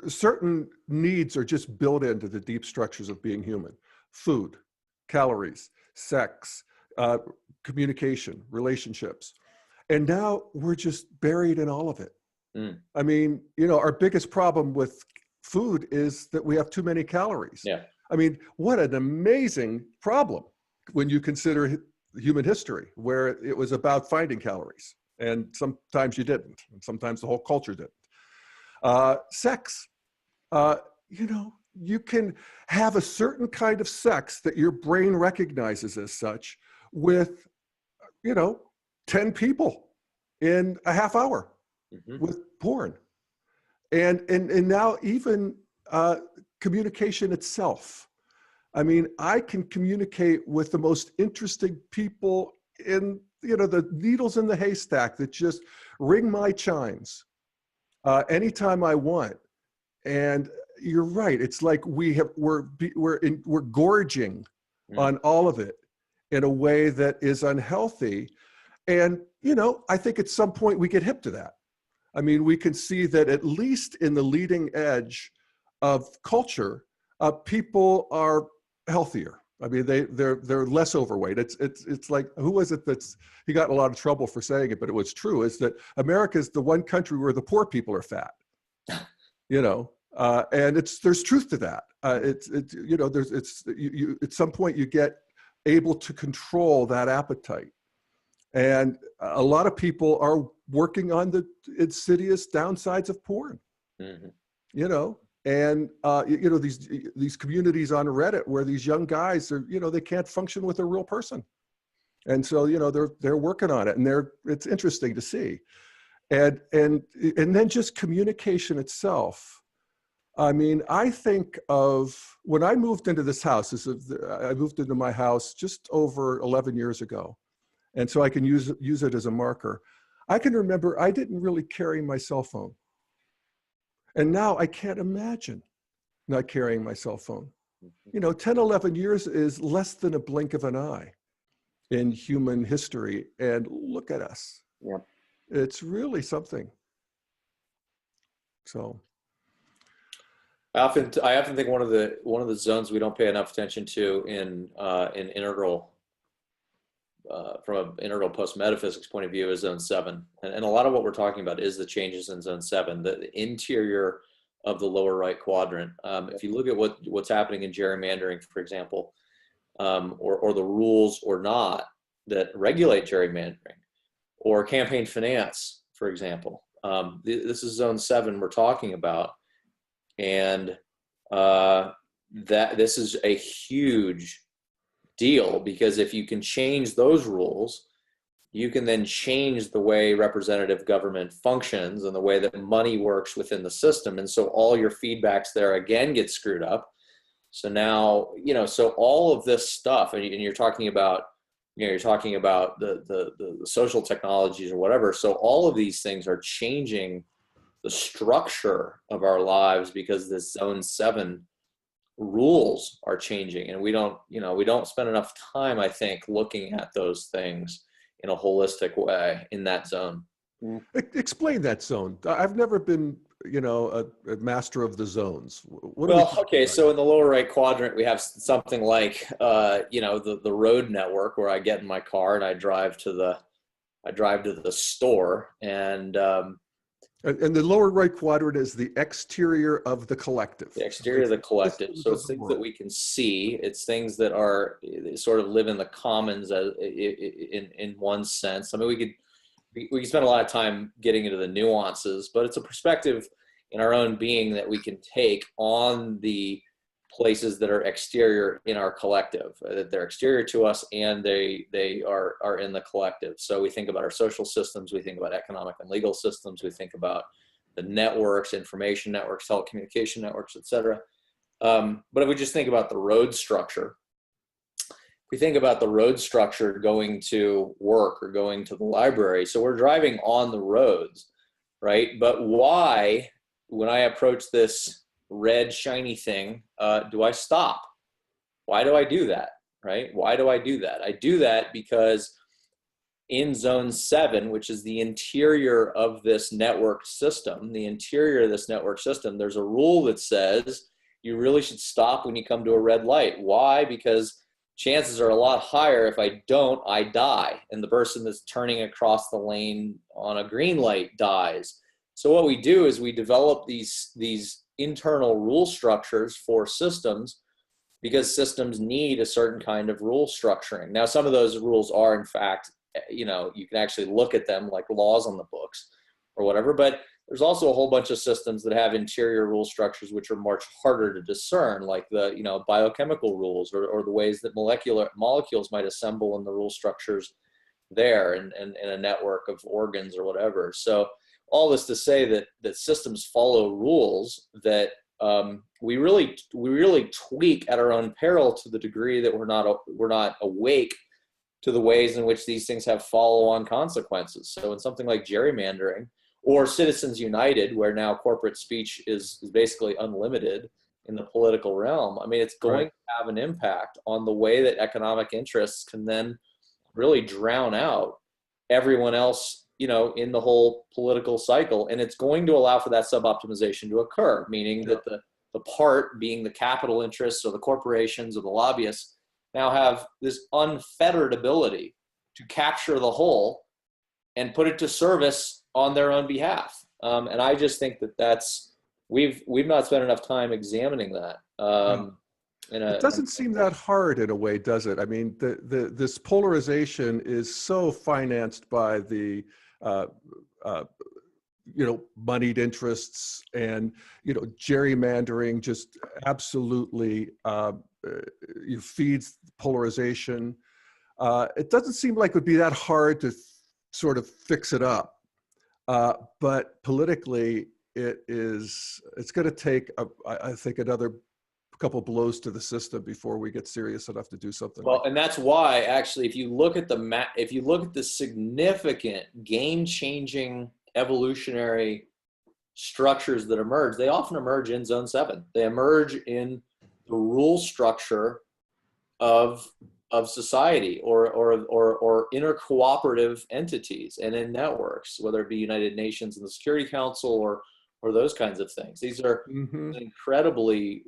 certain needs are just built into the deep structures of being human: food, calories, sex, communication, relationships. And now we're just buried in all of it. Our biggest problem with food is that we have too many calories. Yeah. What an amazing problem when you consider human history, where it was about finding calories, and sometimes you didn't, and sometimes the whole culture didn't. Sex, you can have a certain kind of sex that your brain recognizes as such with 10 people in a half hour with porn. And now even communication itself. I can communicate with the most interesting people in, the needles in the haystack that just ring my chimes anytime I want. And you're right. It's like we're gorging on all of it in a way that is unhealthy. And, I think at some point we get hip to that. We can see that at least in the leading edge of culture, people are healthier. They're less overweight. It's like, who was it he got in a lot of trouble for saying it, but it was true, is that America is the one country where the poor people are fat, and there's truth to that. At some point you get able to control that appetite. And a lot of people are working on the insidious downsides of porn. And you know, these communities on Reddit where these young guys are, you know, they can't function with a real person. And so, you know, they're working on it, and it's interesting to see. And then just communication itself. I mean, I think of when I moved into this house, I moved into my house just over 11 years ago. And so I can use it as a marker. I can remember I didn't really carry my cell phone. And now I can't imagine not carrying my cell phone. You know, 10, 11 years is less than a blink of an eye in human history. And look at us. Yeah. It's really something. So. I often think one of the zones we don't pay enough attention to in integral from an integral post-metaphysics point of view is zone 7. And a lot of what we're talking about is the changes in zone 7, the interior of the lower right quadrant. If you look at what's happening in gerrymandering, for example, or the rules or not that regulate gerrymandering, or campaign finance, for example, this is zone 7 we're talking about. And that this is a huge deal, because if you can change those rules, you can then change the way representative government functions and the way that money works within the system. And so all your feedbacks there again get screwed up. So now, you know, so all of this stuff, and you're talking about, you know, you're talking about the social technologies or whatever. So all of these things are changing the structure of our lives because this zone 7 rules are changing, and we don't spend enough time, I think, looking at those things in a holistic way in that zone. Explain that zone. I've never been, you know, a master of the zones. Okay, so in the lower right quadrant, we have something like, you know, the road network, where I get in my car and I drive to the store, and the lower right quadrant is the exterior of the collective. The exterior of the collective. So it's things that we can see. It's things that are sort of live in the commons in one sense. I mean, we could spend a lot of time getting into the nuances, but it's a perspective in our own being that we can take on the places that are exterior in our collective, that they're exterior to us, and they are in the collective. So we think about our social systems, we think about economic and legal systems, we think about the networks, information networks, telecommunication networks, et cetera. But if we just think about the road structure, we think about the road structure going to work or going to the library. So we're driving on the roads, right? But why, when I approach this red shiny thing, do I stop? Why do I do that, right? Why do I do that? I do that because in zone 7, which is the interior of this network system, there's a rule that says you really should stop when you come to a red light. Why? Because chances are a lot higher if I don't, I die, and the person that's turning across the lane on a green light dies. So what we do is we develop these internal rule structures for systems, because systems need a certain kind of rule structuring. Now, some of those rules are, in fact, you know, you can actually look at them like laws on the books or whatever, but there's also a whole bunch of systems that have interior rule structures which are much harder to discern, like the, you know, biochemical rules, or the ways that molecules might assemble in the rule structures there, and in a network of organs or whatever. So all this to say that systems follow rules that we really tweak at our own peril, to the degree that we're not awake to the ways in which these things have follow-on consequences. So in something like gerrymandering or Citizens United, where now corporate speech is basically unlimited in the political realm, I mean, it's going to have an impact on the way that economic interests can then really drown out everyone else, you know, in the whole political cycle. And it's going to allow for that sub-optimization to occur, meaning that the part, being the capital interests or the corporations or the lobbyists, now have this unfettered ability to capture the whole and put it to service on their own behalf. And I just think we've not spent enough time examining that. It doesn't seem that hard in a way, does it? I mean, this polarization is so financed by the moneyed interests and, gerrymandering just absolutely feeds polarization. It doesn't seem like it would be that hard to sort of fix it up. But politically, it's going to take, I think, another couple blows to the system before we get serious enough to do something. Well, and that's why, actually, if you look at the significant game-changing evolutionary structures that emerge, they often emerge in Zone 7. They emerge in the rule structure of society or intercooperative entities and in networks, whether it be United Nations and the Security Council or those kinds of things. These are an incredibly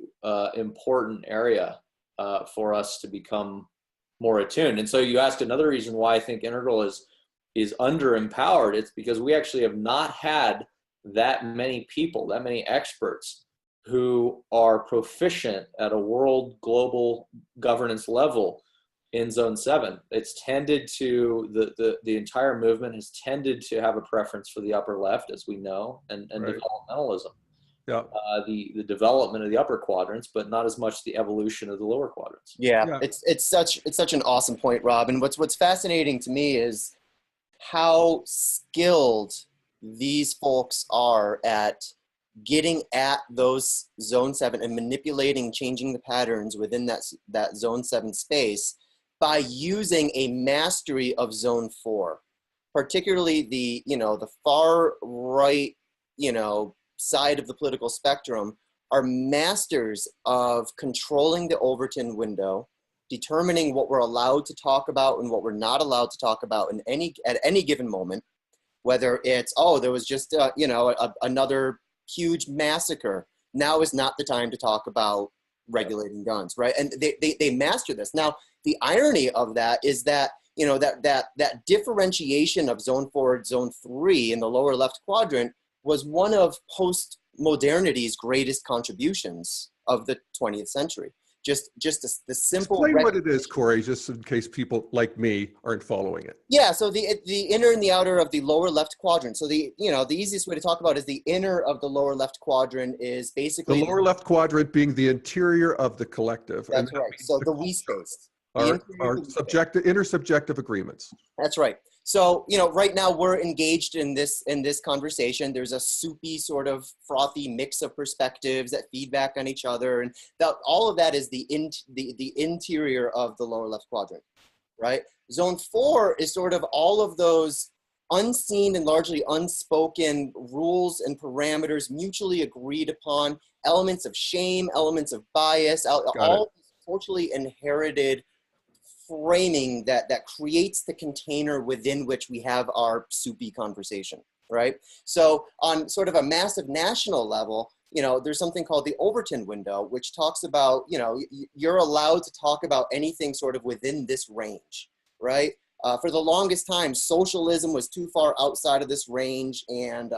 important area for us to become more attuned. And so you asked another reason why I think Integral is under-empowered. It's because we actually have not had that many people, that many experts who are proficient at a world global governance level in Zone 7. It's tended to, the entire movement has tended to have a preference for the upper left, as we know, and right. Developmentalism. Yeah. The development of the upper quadrants, but not as much the evolution of the lower quadrants. Yeah. It's such an awesome point, Rob. And what's fascinating to me is how skilled these folks are at getting at those Zone 7 and manipulating, changing the patterns within that Zone 7 space by using a mastery of Zone 4, particularly the far right, side of the political spectrum are masters of controlling the Overton window, determining what we're allowed to talk about and what we're not allowed to talk about at any given moment, whether it's, there was just, another huge massacre. Now is not the time to talk about regulating guns, right? And they master this. Now, the irony of that is that, that differentiation of Zone 4 and Zone 3 in the lower left quadrant was one of post-modernity's greatest contributions of the 20th century. Just the simple. Explain what it is, Corey, just in case people like me aren't following it. Yeah, so the inner and the outer of the lower left quadrant. So the easiest way to talk about is the inner of the lower left quadrant is basically the lower left quadrant being the interior of the collective. That's right. So the we space. Our intersubjective agreements. That's right. So, right now we're engaged in this conversation. There's a soupy sort of frothy mix of perspectives that feedback on each other. And all of that is the interior of the lower left quadrant, right? Zone 4 is sort of all of those unseen and largely unspoken rules and parameters mutually agreed upon, elements of shame, elements of bias, all culturally inherited framing that creates the container within which we have our soupy conversation, right? So on sort of a massive national level, there's something called the Overton window, which talks about, you're allowed to talk about anything sort of within this range, right? For the longest time, socialism was too far outside of this range, and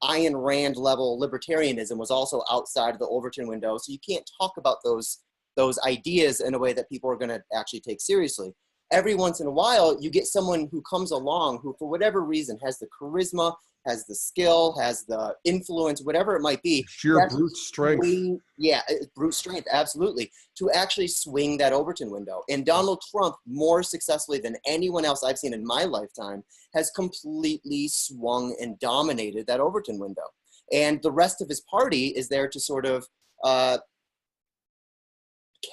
Ayn Rand level libertarianism was also outside of the Overton window. So you can't talk about those ideas in a way that people are going to actually take seriously. Every once in a while, you get someone who comes along who, for whatever reason, has the charisma, has the skill, has the influence, whatever it might be. Sheer brute strength. Brute strength, absolutely, to actually swing that Overton window. And Donald Trump, more successfully than anyone else I've seen in my lifetime, has completely swung and dominated that Overton window. And the rest of his party is there to sort of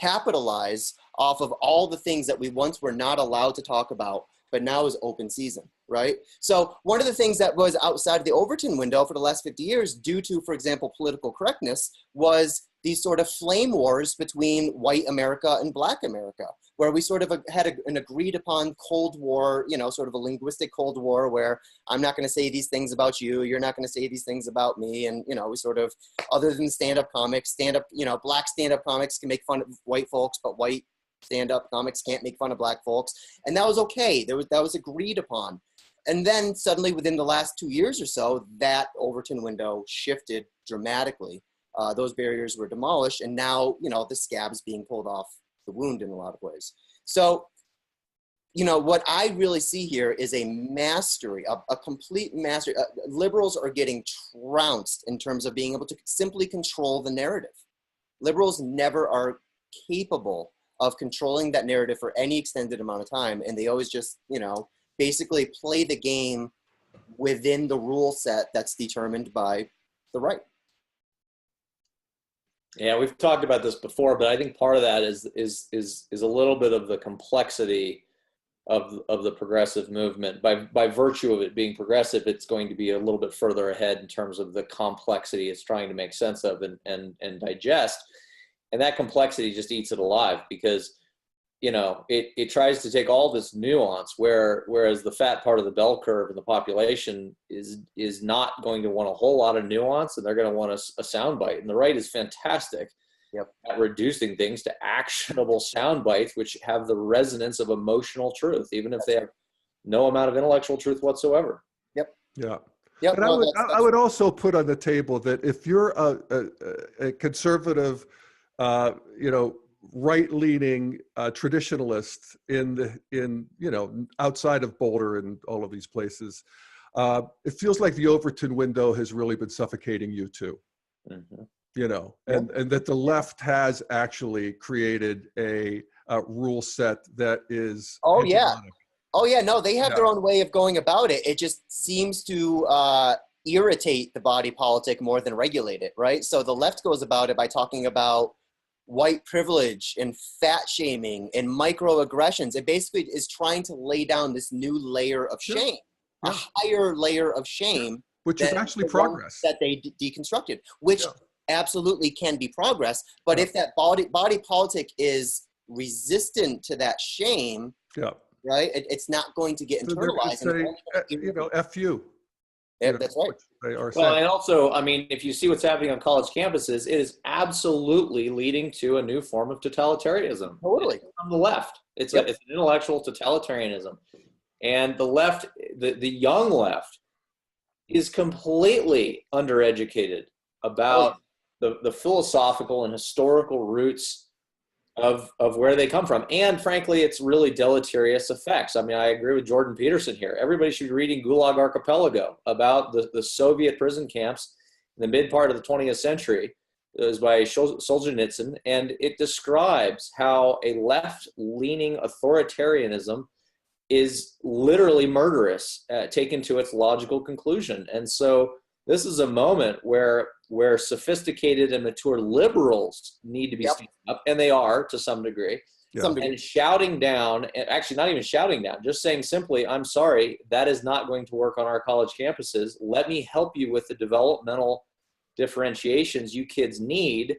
capitalize off of all the things that we once were not allowed to talk about, but now is open season, right? So one of the things that was outside of the Overton window for the last 50 years, due to, for example, political correctness, was these sort of flame wars between white America and black America, where we sort of had an agreed upon Cold War, sort of a linguistic Cold War where I'm not going to say these things about you, you're not going to say these things about me. And, we sort of, other than stand-up comics, black stand-up comics can make fun of white folks, but white stand-up comics can't make fun of black folks. And that was okay. That was agreed upon. And then suddenly within the last 2 years or so, that Overton window shifted dramatically. Those barriers were demolished, and now, the scab is being pulled off the wound in a lot of ways. So, what I really see here is a mastery, a complete mastery. Liberals are getting trounced in terms of being able to simply control the narrative. Liberals never are capable of controlling that narrative for any extended amount of time. And they always just, basically play the game within the rule set that's determined by the right. Yeah, we've talked about this before, but I think part of that is a little bit of the complexity of the progressive movement. By virtue of it being progressive, it's going to be a little bit further ahead in terms of the complexity it's trying to make sense of and digest. And that complexity just eats it alive because, it tries to take all this nuance whereas the fat part of the bell curve in the population is not going to want a whole lot of nuance, and they're going to want a soundbite. And the right is fantastic at reducing things to actionable sound bites, which have the resonance of emotional truth, even if they have no amount of intellectual truth whatsoever. Yeah. Yep. And I would also put on the table that if you're a conservative, right-leaning traditionalist in outside of Boulder and all of these places, it feels like the Overton window has really been suffocating you too. Mm-hmm. And that the left has actually created a rule set that is hegemonic. No, they have their own way of going about it. It just seems to irritate the body politic more than regulate it, right? So the left goes about it by talking about white privilege and fat shaming and microaggressions. It basically is trying to lay down this new layer of shame, a higher layer of shame, which is actually progress that they deconstructed, which absolutely can be progress. But if that body politic is resistant to that shame, right, it's not going to get internalized. Say, F you. That's right. They are well, and also, if you see what's happening on college campuses, it is absolutely leading to a new form of totalitarianism. Totally. On the left. It's an intellectual totalitarianism. And the left, the young left, is completely undereducated about the philosophical and historical roots of where they come from. And frankly, it's really deleterious effects. I agree with Jordan Peterson here. Everybody should be reading Gulag Archipelago about the Soviet prison camps in the mid part of the 20th century. It was by Solzhenitsyn, and it describes how a left-leaning authoritarianism is literally murderous, taken to its logical conclusion. And so this is a moment where sophisticated and mature liberals need to be standing up, and they are to some degree, and shouting down, actually not even shouting down, just saying simply, I'm sorry, that is not going to work on our college campuses. Let me help you with the developmental differentiations you kids need.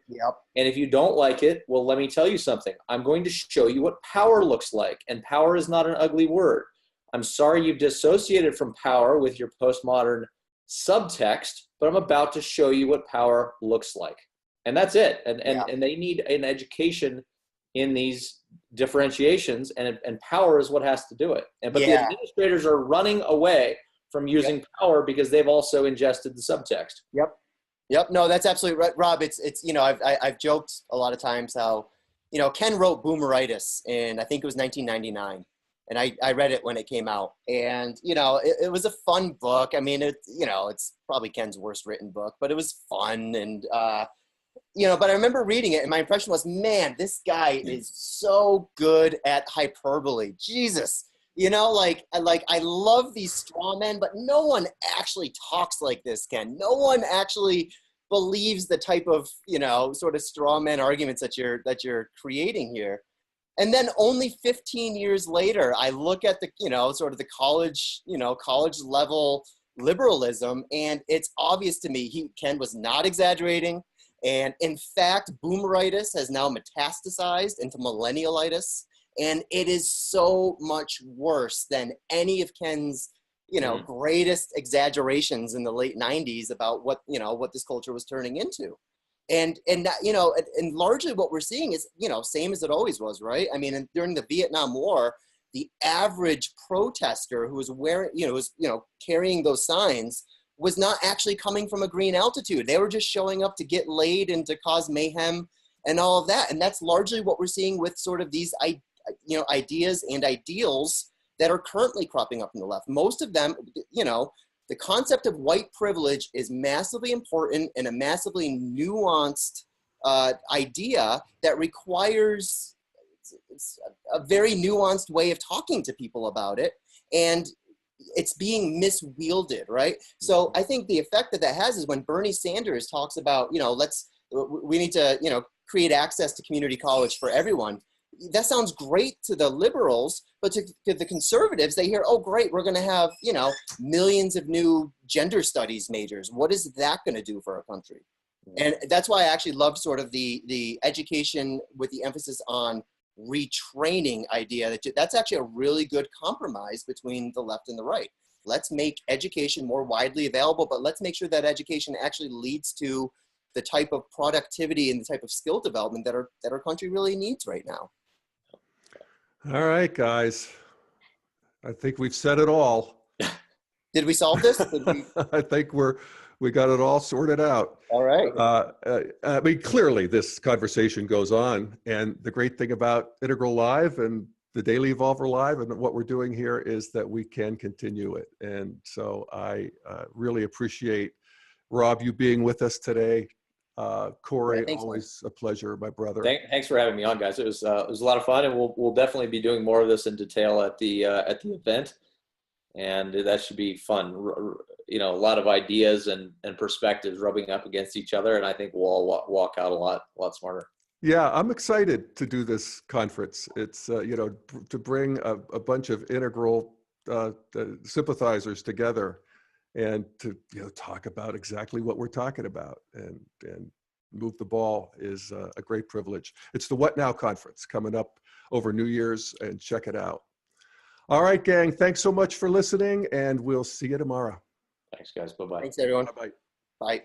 And if you don't like it, well, let me tell you something. I'm going to show you what power looks like, and power is not an ugly word. I'm sorry you've dissociated from power with your postmodern subtext, but I'm about to show you what power looks like. And that's it. And they need an education in these differentiations, and power is what has to do it. But the administrators are running away from using power because they've also ingested the subtext. No, that's absolutely right, Rob. It's I've joked a lot of times how, Ken wrote Boomeritis in, I think it was 1999. And I read it when it came out, and it was a fun book. It's probably Ken's worst written book, but it was fun, and but I remember reading it, and my impression was, man, this guy is so good at hyperbole. Jesus, I love these straw men, but no one actually talks like this, Ken. No one actually believes the type of sort of straw man arguments that you're creating here. And then only 15 years later, I look at the, sort of the college level liberalism, and it's obvious to me Ken was not exaggerating. And in fact, boomeritis has now metastasized into millennialitis. And it is so much worse than any of Ken's, greatest exaggerations in the late 90s about what this culture was turning into. And largely what we're seeing is, same as it always was, right? During the Vietnam War, the average protester who was wearing, carrying those signs was not actually coming from a green altitude. They were just showing up to get laid and to cause mayhem and all of that. And that's largely what we're seeing with sort of these ideas and ideals that are currently cropping up in the left. Most of them, the concept of white privilege is massively important and a massively nuanced idea that requires a very nuanced way of talking to people about it. And it's being miswielded, right? So I think the effect that has is when Bernie Sanders talks about, we need to, create access to community college for everyone. That sounds great to the liberals, but to the conservatives, they hear, oh, great, we're going to have, millions of new gender studies majors. What is that going to do for our country? And that's why I actually loved sort of the education with the emphasis on retraining idea. That's actually a really good compromise between the left and the right. Let's make education more widely available, but let's make sure that education actually leads to the type of productivity and the type of skill development that our country really needs right now. All right, guys. I think we've said it all. Did we solve this? I think we got it all sorted out. All right. I mean, clearly this conversation goes on, and the great thing about Integral Live and the Daily Evolver Live and what we're doing here is that we can continue it. And so I really appreciate, Robb, you being with us today. Corey, always a pleasure, my brother. Thanks for having me on, guys. It was a lot of fun, and we'll definitely be doing more of this in detail at the event, and that should be fun. A lot of ideas and perspectives rubbing up against each other, and I think we'll all walk out a lot smarter. Yeah, I'm excited to do this conference. It's to bring a bunch of integral sympathizers together, and to talk about exactly what we're talking about and move the ball is a great privilege. It's the What Now conference coming up over New Year's, and check it out. All right, gang, thanks so much for listening, and we'll see you tomorrow. Thanks, guys. Bye-bye. Thanks, everyone. Bye-bye. Bye.